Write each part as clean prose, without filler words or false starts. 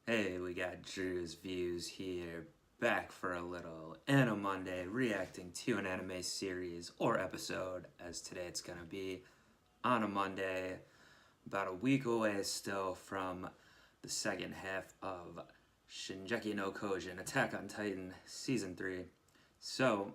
Hey, we got Drewz Viewz here, back for a little AniMonday reacting to an anime series or episode, as today it's gonna be on a Monday, about a week away still from the second half of Shingeki no Kyojin Attack on Titan Season 3. So,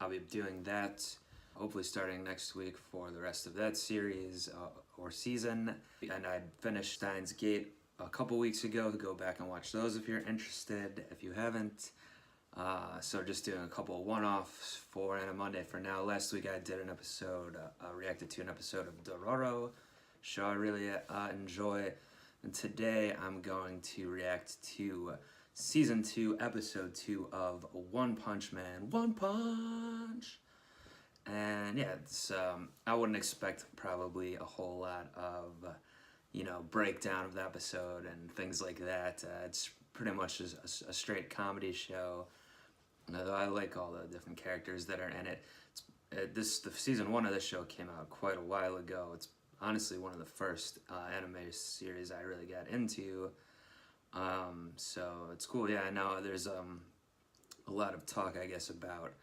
I'll be doing that, hopefully starting next week for the rest of that series or season. And I finished Steins Gate a couple weeks ago. Go back and watch those if you're interested, if you haven't. So just doing a couple of one-offs for AniMonday for now. Last week I did an episode, reacted to an episode of Dororo, show I really enjoy. And today I'm going to react to Season 2, Episode 2 of One Punch Man. One Punch! And yeah, it's, I wouldn't expect probably a whole lot of breakdown of the episode and things like that. It's pretty much just a straight comedy show. Although I like all the different characters that are in it. The season 1 of this show came out quite a while ago. It's honestly one of the first anime series I really got into. So it's cool. Yeah, I know there's a lot of talk, I guess, about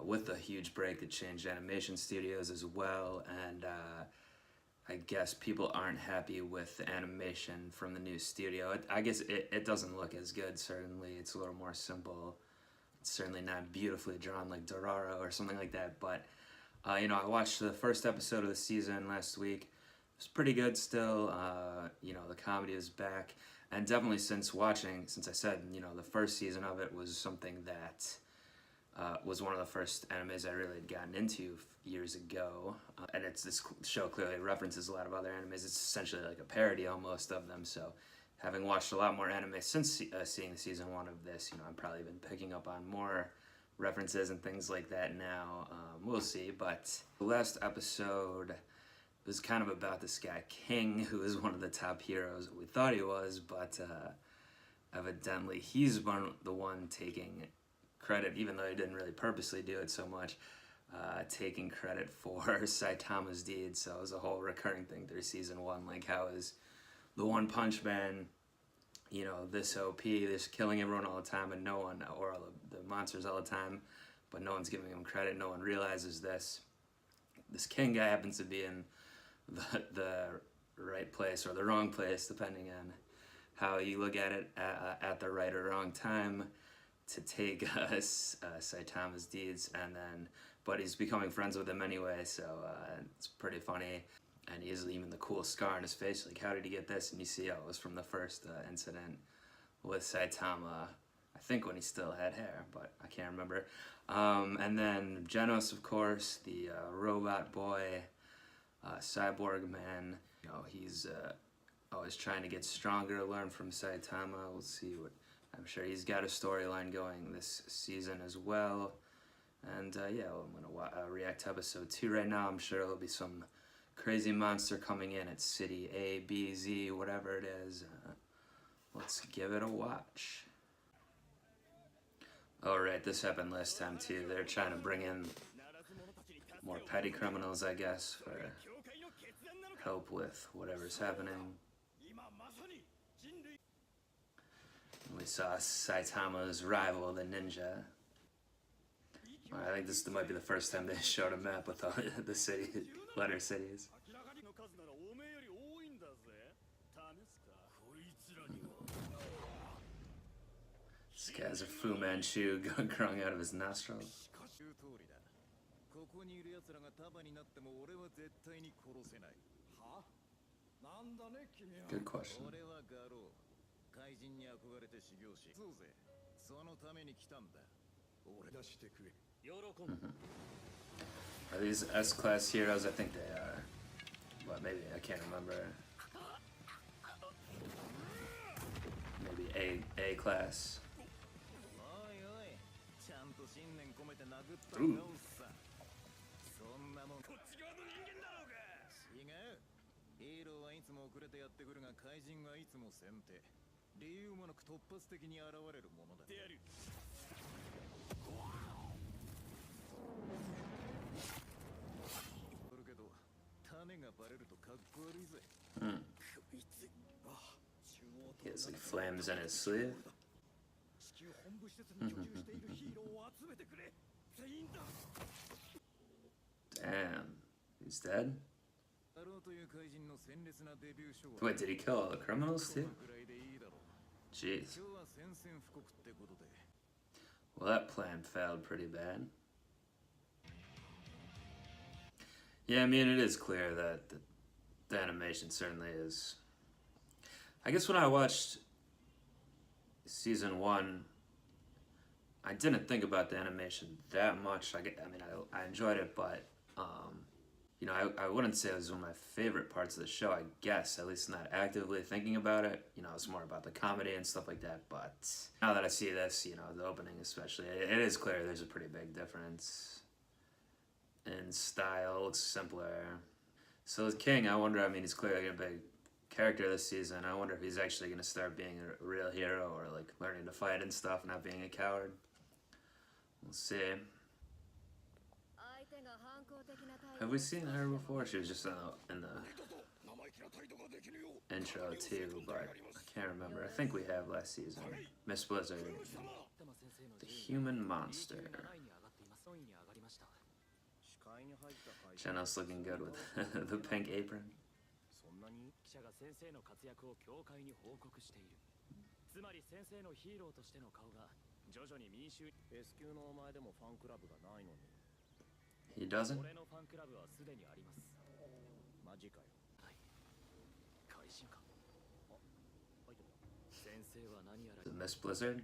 with the huge break that changed animation studios as well, and I guess people aren't happy with the animation from the new studio. I guess it doesn't look as good, certainly. It's a little more simple. It's certainly not beautifully drawn like Dororo or something like that, but I watched the first episode of the season last week. It was pretty good still. The comedy is back, and definitely since I said, the first season of it was something that was one of the first animes I really had gotten into years ago. And this show clearly references a lot of other animes. It's essentially like a parody almost of them. So having watched a lot more anime since seeing season 1 of this, I've probably been picking up on more references and things like that now. We'll see. But the last episode was kind of about this guy, King, who is one of the top heroes we thought he was, but evidently he's the one taking credit, even though he didn't really purposely do it so much, taking credit for Saitama's deeds. So it was a whole recurring thing through season 1, like how is the One Punch Man, this OP, this killing everyone all the time, and no one, or all the monsters all the time, but no one's giving him credit, no one realizes this. This King guy happens to be in the right place or the wrong place, depending on how you look at it, at the right or wrong time, to take Saitama's deeds, but he's becoming friends with him anyway, so it's pretty funny. And he has even the cool scar on his face, like, how did he get this? And you see, it was from the first incident with Saitama, I think when he still had hair, but I can't remember. And then Genos, of course, the robot boy, cyborg man, he's always trying to get stronger, learn from Saitama. We'll see what, I'm sure he's got a storyline going this season as well. And yeah, I'm going to react to episode 2 right now. I'm sure there'll be some crazy monster coming in at City A, B, Z, whatever it is. Let's give it a watch. Oh right, this happened last time too. They're trying to bring in more petty criminals, I guess, for help with whatever's happening. We saw Saitama's rival, the ninja. I think this might be the first time they showed a map with all the city, letter cities. This guy has a Fu Manchu growing out of his nostrils. Good question. Are these S-class heroes? I think they are. But maybe, I can't remember. Maybe A-class. Ooh. He has like flames in his sleeve. Damn, he's dead? Wait, did he kill all the criminals too? Jeez. Well, that plan failed pretty bad. Yeah, I mean, it is clear that the animation certainly is. I guess when I watched season 1, I didn't think about the animation that much. I enjoyed it, but you know, I wouldn't say it was one of my favorite parts of the show, I guess, at least not actively thinking about it. You know, it's more about the comedy and stuff like that, but now that I see this, you know, the opening especially, it is clear there's a pretty big difference in style. It looks simpler. So the King, I wonder, I mean, he's clearly a big character this season. I wonder if he's actually going to start being a real hero or like learning to fight and stuff, not being a coward. We'll see. Have we seen her before? She was just in the intro too, but I can't remember. I think we have last season. Miss Blizzard. The human monster. Jenna's looking good with the pink apron. He doesn't? The Miss Blizzard?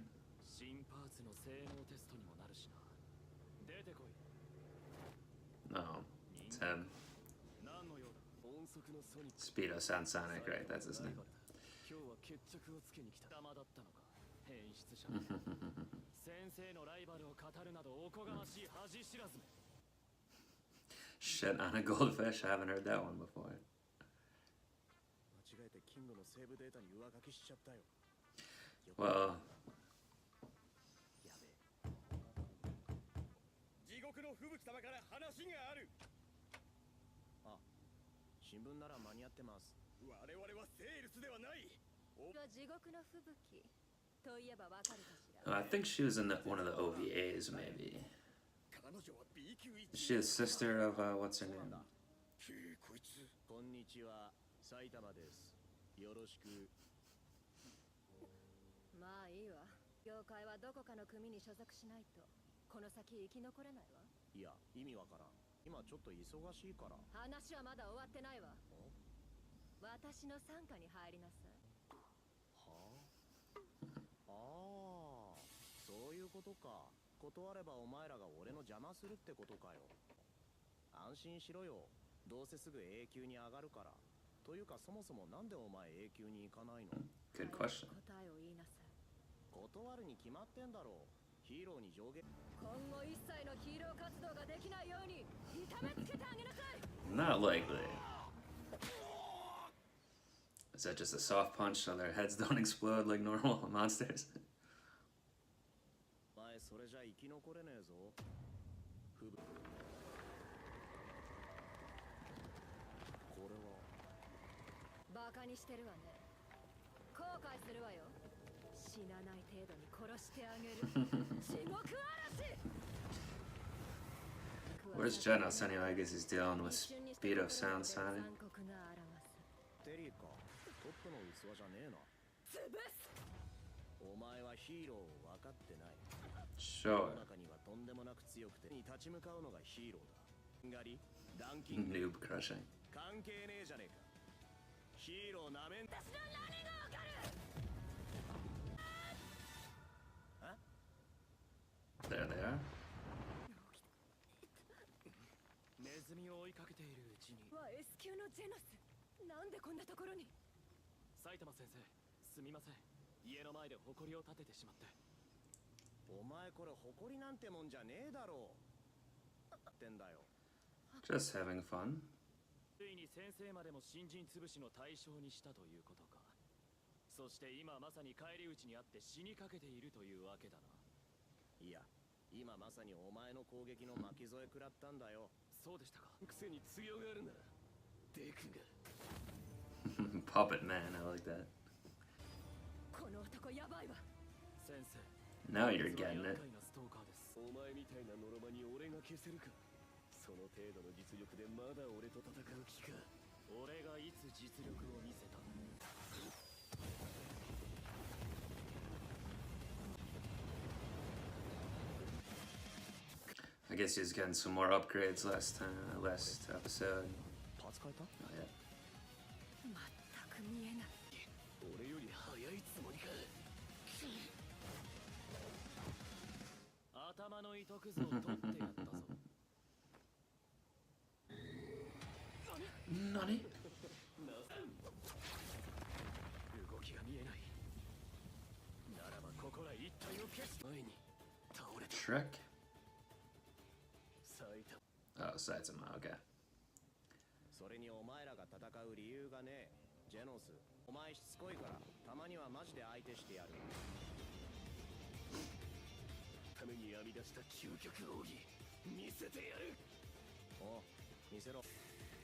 No, it's him. Speedo sounds Sonic, right? That's his name. Shit on a goldfish? I haven't heard that one before. Well, I think she was in one of the OVAs, maybe. Is she the sister of, what's her name? Good question. Not likely. Is that just a soft punch so their heads don't explode like normal monsters? Where's Genos anyway? I guess he's dealing with Speedo Sound Sonic. Sure. Noob crushing. There they are. Saitama sensei, すみません。家の前で誇りを立ててしまって。お前これ誇りなんてもんじゃねえだろう。ってんだよ。Just having fun. ついに先生までも新人潰しの対象にしたということか。そして今まさに返り討ちにあって死にかけているというわけだな。いや、今まさにお前の攻撃の巻き添え食らったんだよ。そうでしたか。くせに強がるな。デクが。Puppet man, I like that. Now you're getting it. お前みたいなノロマに俺が消せるか。その程度の実力でまだ俺と戦う気か。俺がいつ実力を見せた。 I guess he's getting some more upgrades last time, last episode. パーツ変えた？ Oh, yeah. 全く見えない。俺より早いつもりか。頭の糸くずを取ってやったぞ。Nani? 動きが見えない。ならばここら一体を消す前に倒れた。 Shrek? サイタ。 Oh, Saitama, okay. それにお前らが戦う理由がねえ。ジェノス、お前しつこいからたまにはマジで相手してやる。ために編み出した究極奥義見せてやる。おう、見せろ。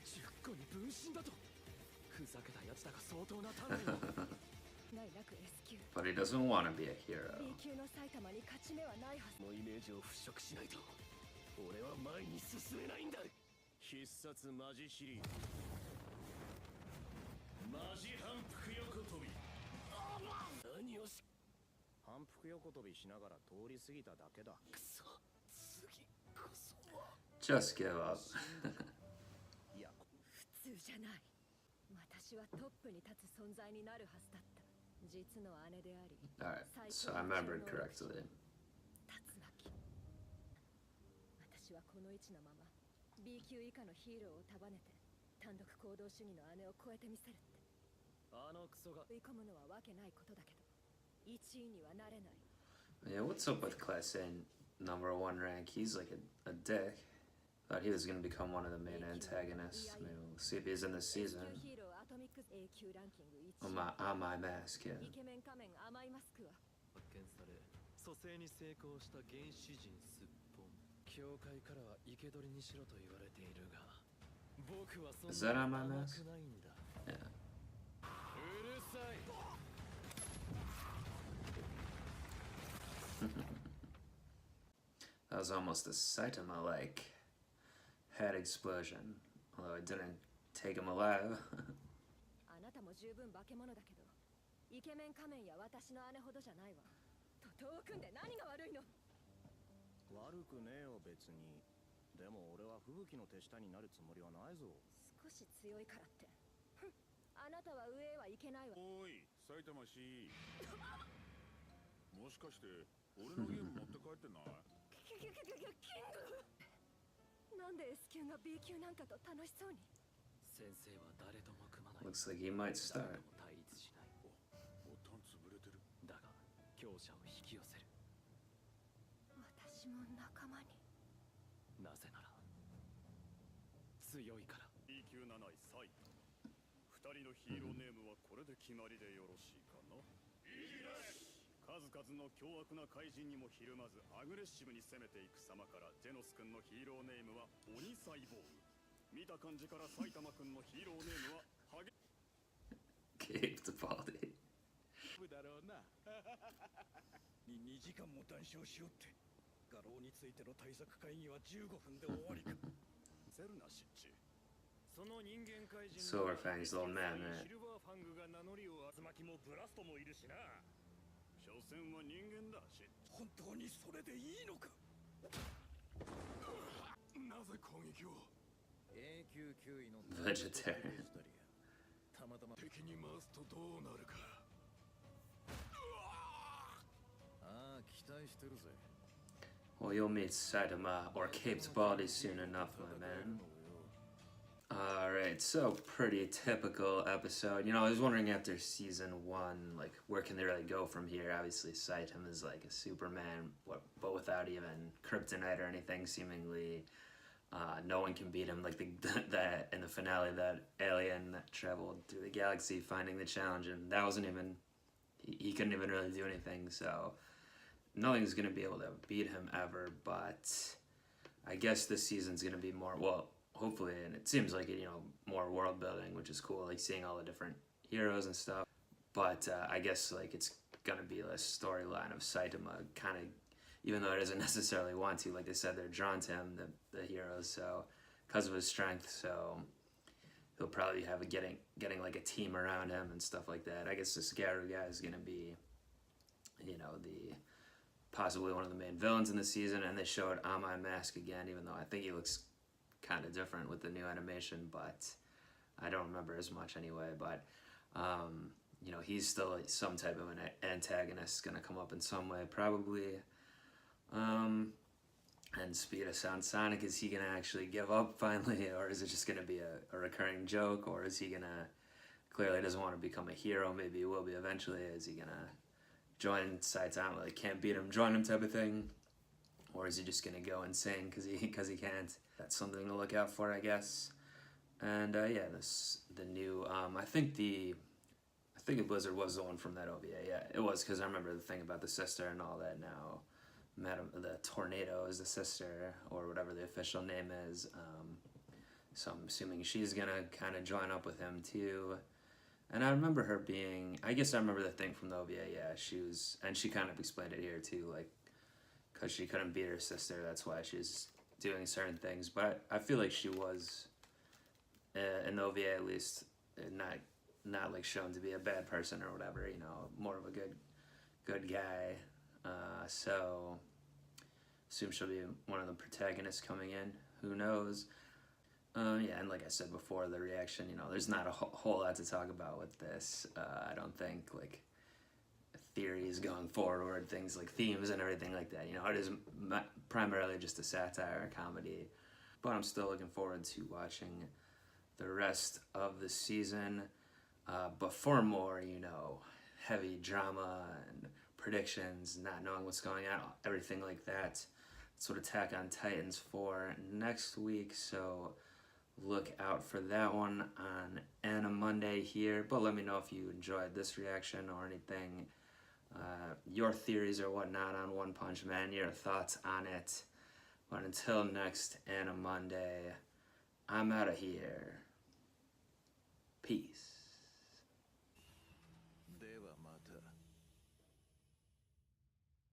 10個に分身だと。ふざけたやつだが相当な単位を。ないなく S 級。 But he doesn't want to be a hero. B 級の埼玉に勝ち目はないはず。のイメージを払拭しないと俺は前に進めないんだ。必殺マジシリーズ。マジ反復横跳び。何をし。反復横跳びしながら通り過ぎただけだ。くそ、次こそは。 Just give up. いや、普通じゃない。私はトップに立つ存在になるはずだった。実の姉であり。 Alright, so I remembered correctly. 竜巻。私はこの位置のまま B 級以下のヒーローを束ねて単独行動主義の姉を超えてみせるって。あのクソが。追い込むのはわけないことだけど、1位にはなれない。 Yeah, what's up with Class A #1 rank? He's like a dick. Thought he was gonna become one of the main antagonists. Maybe we'll see if he's in this season. ヒーローアトミック A 級ランキング1 On 位。 my mask, yeah. イケメン仮面甘いマスクは発見され蘇生に成功した原始人すっぽん。教会からは生け捕りにしろと言われているが僕はそん Is that な on my 甘 mask? くないんだ。 Yeah. うるさい。 That was almost a Saitama-like head explosion, although it didn't take him alive. あなたも十分化け物だけど、イケメン仮面や私の姉ほどじゃないわ。徒党を組んで何が悪いの。悪くねえよ別に。でも俺は吹雪の手下になるつもりはないぞ。少し強いからって。ふん、あなたは上へはいけないわ。おい、埼玉市。もしかして俺のゲーム持って帰ってない？キング。なんで S 級が B 級なんかと楽しそうに。先生は誰とも組まない。 Looks like he might 誰 start. とも対立しない。ボタン潰れてる。だが強者を引き寄せる。私も仲間に。なぜなら強いから。 B 級7位サイタ。2人のヒーローネームはこれで決まりでよろしいかな？数々の凶悪な怪人にもひるまずアグレッシブに攻めていく様からジェノス君のヒーローネームは鬼サイボーグ。見た感じから埼玉君のヒーローネームはハゲ。 Gabe the body. だろうな。に2時間も談笑しよって。画廊についての対策会議は15分で終わりか。ゼルナシッチ。その人間怪人 Silverfang's little man, シ right? ルバーファングが名乗りを集まきもブラストもいるしな。所詮は人間だシッチ。本当にそれでいいのか。なぜ攻撃を？ A 級9位の Vegetarian. たまたま敵に回すとどうなるか。ああ期待してるぜ。 Well, you'll meet Saitama or Cape's body soon enough, my man. Alright, so pretty typical episode. You know, I was wondering after season 1, like, where can they really go from here? Obviously, Saitama is like a Superman, but without even kryptonite or anything, seemingly. No one can beat him. Like, that in the finale, that alien that traveled through the galaxy finding the challenge, and that wasn't even... He couldn't even really do anything, so... Nothing's going to be able to beat him ever, but... I guess this season's going to be more... Well, hopefully, and it seems like it, you know, more world building, which is cool, like seeing all the different heroes and stuff. But I guess like it's gonna be a storyline of Saitama, kind of, even though it doesn't necessarily want to. Like they said, they're drawn to him, the heroes, so because of his strength. So he'll probably have getting like a team around him and stuff like that. I guess the Scaru guy is gonna be, you know, possibly one of the main villains in the season. And they showed Amai Mask again, even though I think he looks kind of different with the new animation, but I don't remember as much anyway. But you know, he's still some type of an antagonist, gonna come up in some way probably. And Speed of Sound Sonic, is he gonna actually give up finally, or is it just gonna be a recurring joke, or is he gonna, clearly doesn't want to become a hero, maybe he will be eventually, is he gonna join Saitama, like can't beat him, join him type of thing, or is he just gonna go insane because he can't? That's something to look out for, I guess. And yeah, the new I think Blizzard was the one from that OVA. Yeah, it was, because I remember the thing about the sister and all that. Now the Tornado is the sister, or whatever the official name is. So I'm assuming she's gonna kind of join up with him too. And I remember her being, I guess I remember the thing from the OVA, yeah, she was, and she kind of explained it here too, like, because she couldn't beat her sister, that's why she's doing certain things. But I feel like she was, in the OVA at least, not like shown to be a bad person or whatever, you know, more of a good guy. So assume she'll be one of the protagonists coming in, who knows. Yeah, and like I said before, the reaction, you know, there's not a whole lot to talk about with this. I don't think, like, theories going forward, things like themes and everything like that. You know, it is primarily just a satire, a comedy. But I'm still looking forward to watching the rest of the season. But for more, you know, heavy drama and predictions, not knowing what's going on, everything like that, that's what Attack on Titan's for next week. So look out for that one on AniMonday here. But let me know if you enjoyed this reaction or anything, your theories or whatnot on One Punch Man, your thoughts on it. But until next AniMonday, I'm out of here. Peace.